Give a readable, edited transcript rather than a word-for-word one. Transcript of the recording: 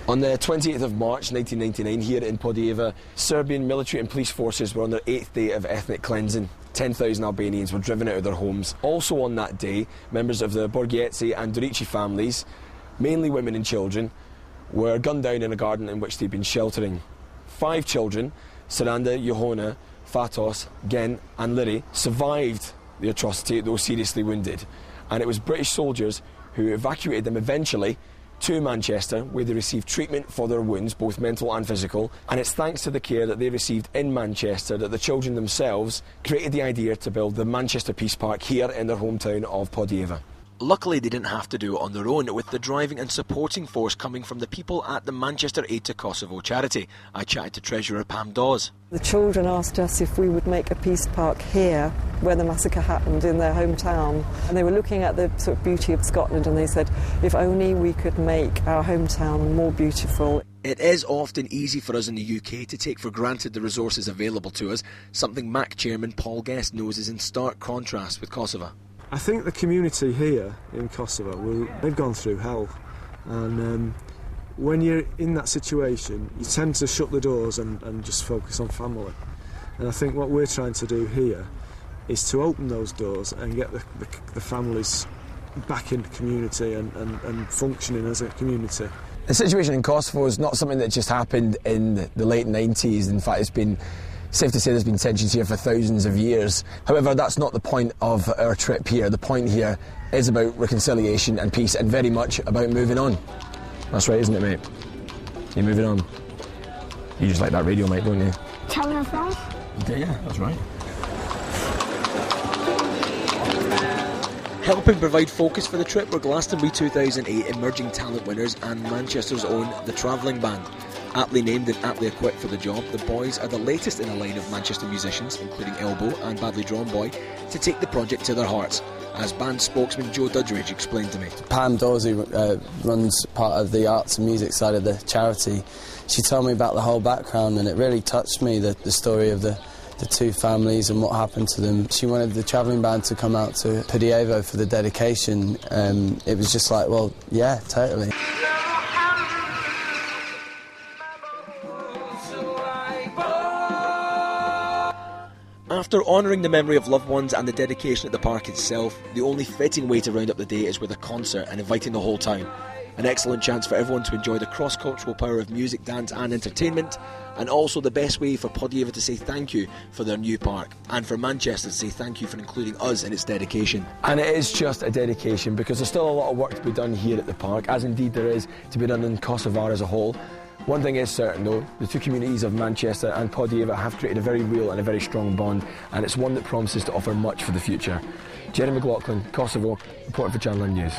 On the 28th of March 1999, here in Podijeva, Serbian military and police forces were on their 8th day of ethnic cleansing. 10,000 Albanians were driven out of their homes. Also on that day, members of the Borghese and Dorici families, mainly women and children, were gunned down in a garden in which they'd been sheltering. 5 children, Saranda, Johanna, Fatos, Gen and Liri, survived the atrocity, though seriously wounded. And it was British soldiers who evacuated them eventually to Manchester, where they received treatment for their wounds, both mental and physical. And it's thanks to the care that they received in Manchester that the children themselves created the idea to build the Manchester Peace Park here in their hometown of Podijeva. Luckily, they didn't have to do it on their own, with the driving and supporting force coming from the people at the Manchester Aid to Kosovo charity. I chatted to Treasurer Pam Dawes. The children asked us if we would make a peace park here, where the massacre happened, in their hometown. And they were looking at the sort of beauty of Scotland, and they said, if only we could make our hometown more beautiful. It is often easy for us in the UK to take for granted the resources available to us, something MAC chairman Paul Guest knows is in stark contrast with Kosovo. I think the community here in Kosovo, they've gone through hell, and when you're in that situation you tend to shut the doors and just focus on family. And I think what we're trying to do here is to open those doors and get the families back in the community and functioning as a community. The situation in Kosovo is not something that just happened in the late 90s. In fact, it's been safe to say there's been tensions here for thousands of years. However, that's not the point of our trip here. The point here is about reconciliation and peace, and very much about moving on. That's right, isn't it, mate? You're moving on. You just like that radio, mate, don't you? Telling us that? Yeah, that's right. Helping provide focus for the trip were Glastonbury 2008 Emerging Talent winners and Manchester's own The Travelling Band. Aptly named and aptly equipped for the job, the boys are the latest in a line of Manchester musicians, including Elbow and Badly Drawn Boy, to take the project to their hearts, as band spokesman Joe Dudgeridge explained to me. Pam Dawes, who runs part of the arts and music side of the charity, she told me about the whole background, and it really touched me, the story of the 2 families and what happened to them. She wanted the travelling band to come out to Podijeva for the dedication. It was just like, well, yeah, totally. After honouring the memory of loved ones and the dedication at the park itself, the only fitting way to round up the day is with a concert and inviting the whole town. An excellent chance for everyone to enjoy the cross-cultural power of music, dance and entertainment, and also the best way for Podijeva to say thank you for their new park, and for Manchester to say thank you for including us in its dedication. And it is just a dedication, because there's still a lot of work to be done here at the park, as indeed there is to be done in Kosovo as a whole. One thing is certain though, the 2 communities of Manchester and Podijeva have created a very real and a very strong bond, and it's one that promises to offer much for the future. Gerry McLaughlin, Kosovo, reporting for Channel 9 News.